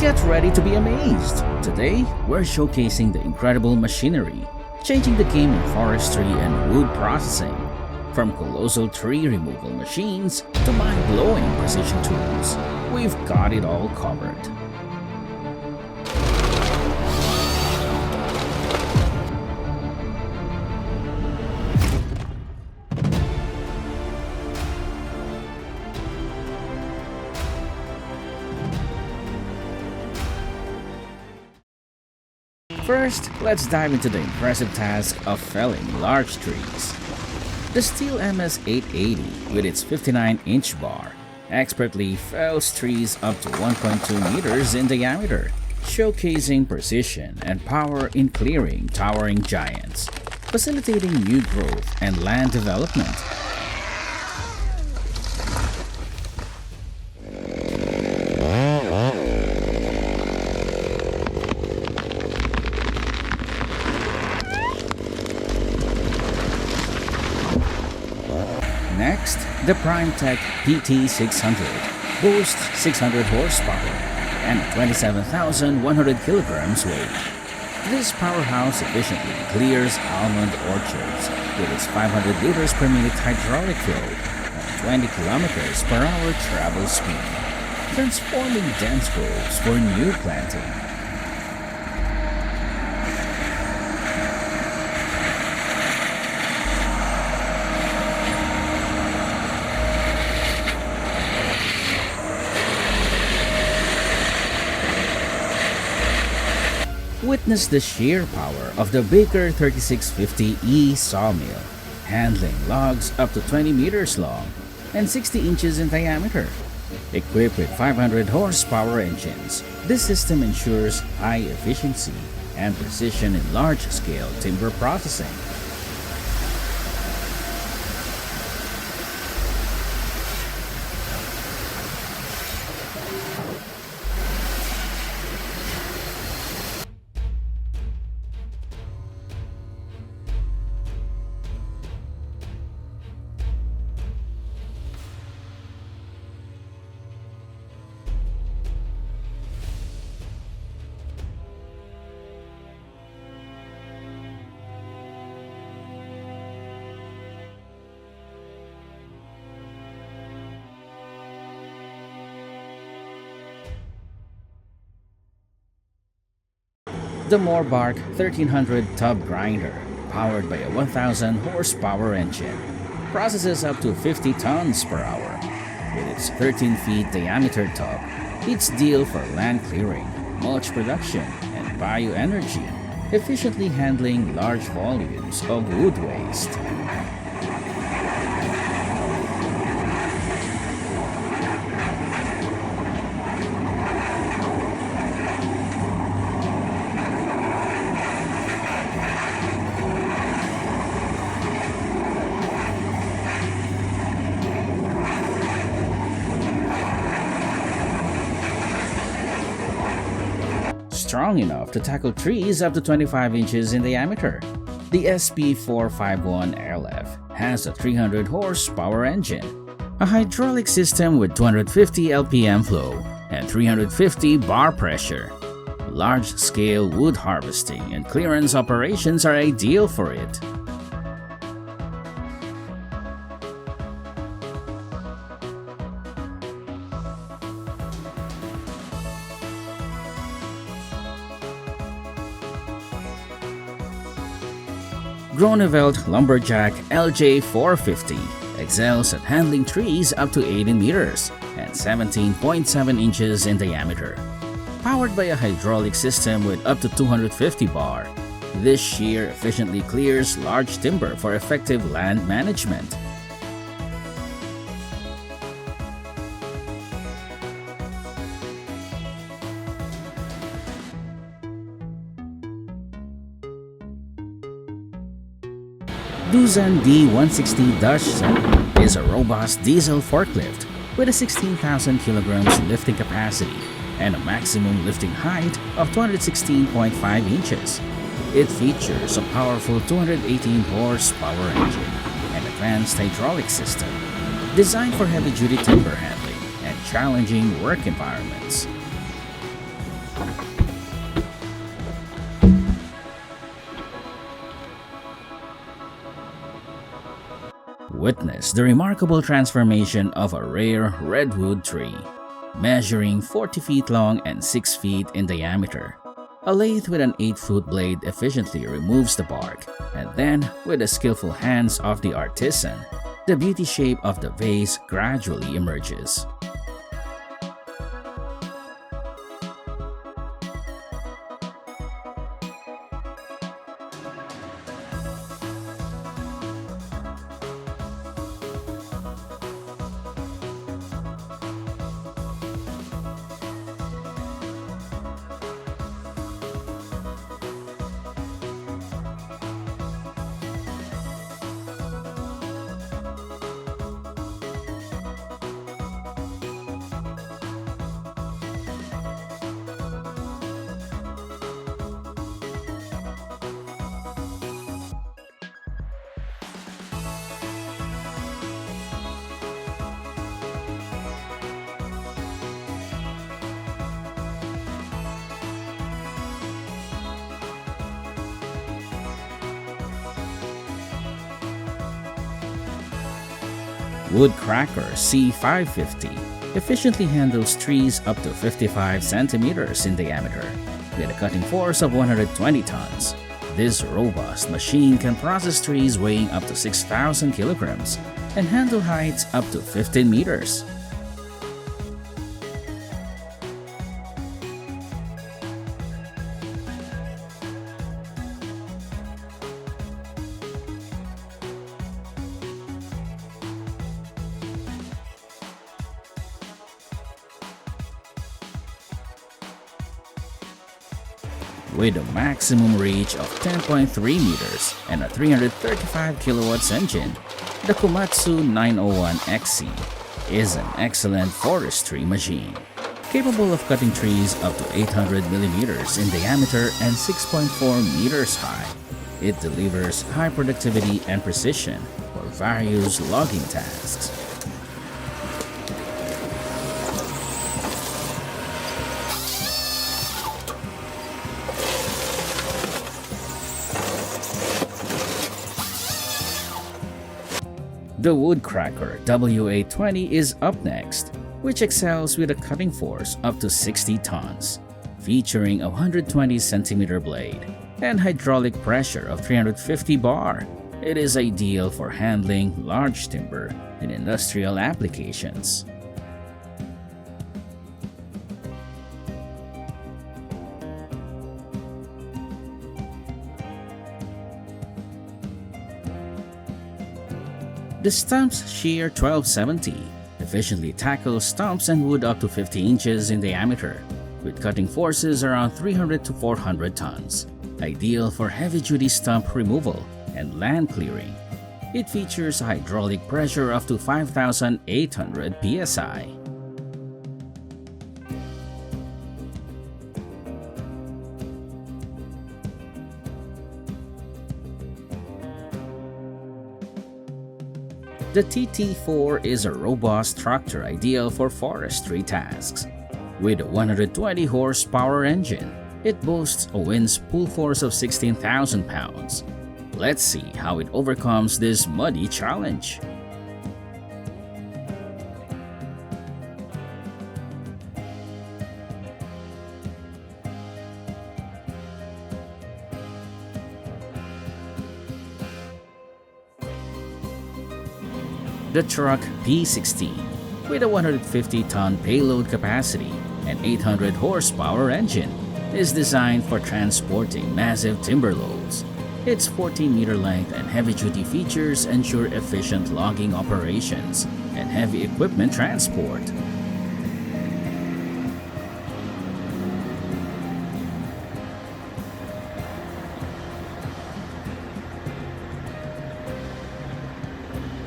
Get ready to be amazed! Today, we're showcasing the incredible machinery, changing the game in forestry and wood processing. From colossal tree removal machines to mind-blowing precision tools, we've got it all covered. First, let's dive into the impressive task of felling large trees. The steel MS-880, with its 59-inch bar, expertly fells trees up to 1.2 meters in diameter, showcasing precision and power in clearing towering giants, facilitating new growth and land development. Next, the PrimeTech PT600 boasts 600 horsepower and 27,100 kilograms weight. This powerhouse efficiently clears almond orchards with its 500 liters per minute hydraulic flow and 20 kilometers per hour travel speed, transforming dense groves for new planting. Witness the sheer power of the Baker 3650E sawmill, handling logs up to 20 meters long and 60 inches in diameter. Equipped with 500 horsepower engines, this system ensures high efficiency and precision in large-scale timber processing. The Moorbark 1300 tub grinder, powered by a 1000 horsepower engine, processes up to 50 tons per hour. With its 13 feet diameter tub, it's ideal for land clearing, mulch production, and bioenergy, efficiently handling large volumes of wood waste. Strong enough to tackle trees up to 25 inches in diameter. The SP451LF has a 300 horsepower engine, a hydraulic system with 250 LPM flow and 350 bar pressure. Large-scale wood harvesting and clearance operations are ideal for it. Groeneveld Lumberjack LJ450 excels at handling trees up to 18 meters and 17.7 inches in diameter. Powered by a hydraulic system with up to 250 bar, this shear efficiently clears large timber for effective land management. Doosan D160-7 is a robust diesel forklift with a 16,000 kilograms lifting capacity and a maximum lifting height of 216.5 inches. It features a powerful 218 horsepower engine and advanced hydraulic system designed for heavy-duty timber handling and challenging work environments. Witness the remarkable transformation of a rare redwood tree, measuring 40 feet long and 6 feet in diameter. A lathe with an 8-foot blade efficiently removes the bark, and then, with the skillful hands of the artisan, the beauty shape of the vase gradually emerges. Woodcracker C550 efficiently handles trees up to 55 centimeters in diameter with a cutting force of 120 tons. This robust machine can process trees weighing up to 6,000 kilograms and handle heights up to 15 meters. With a maximum reach of 10.3 meters and a 335 kilowatts engine, the Komatsu 901XC is an excellent forestry machine, capable of cutting trees up to 800 millimeters in diameter and 6.4 meters high. It delivers high productivity and precision for various logging tasks. The Woodcracker W820 is up next, which excels with a cutting force up to 60 tons, featuring a 120 centimeter blade and hydraulic pressure of 350 bar. It is ideal for handling large timber in industrial applications. The Stump's Shear 1270 efficiently tackles stumps and wood up to 50 inches in diameter, with cutting forces around 300 to 400 tons, ideal for heavy-duty stump removal and land clearing. It features a hydraulic pressure up to 5,800 psi. The TT4 is a robust tractor ideal for forestry tasks. With a 120 horsepower engine, it boasts a wind pull force of 16,000 pounds. Let's see how it overcomes this muddy challenge. The truck P16, with a 150-ton payload capacity and 800 horsepower engine, is designed for transporting massive timber loads. Its 14-meter length and heavy-duty features ensure efficient logging operations and heavy equipment transport.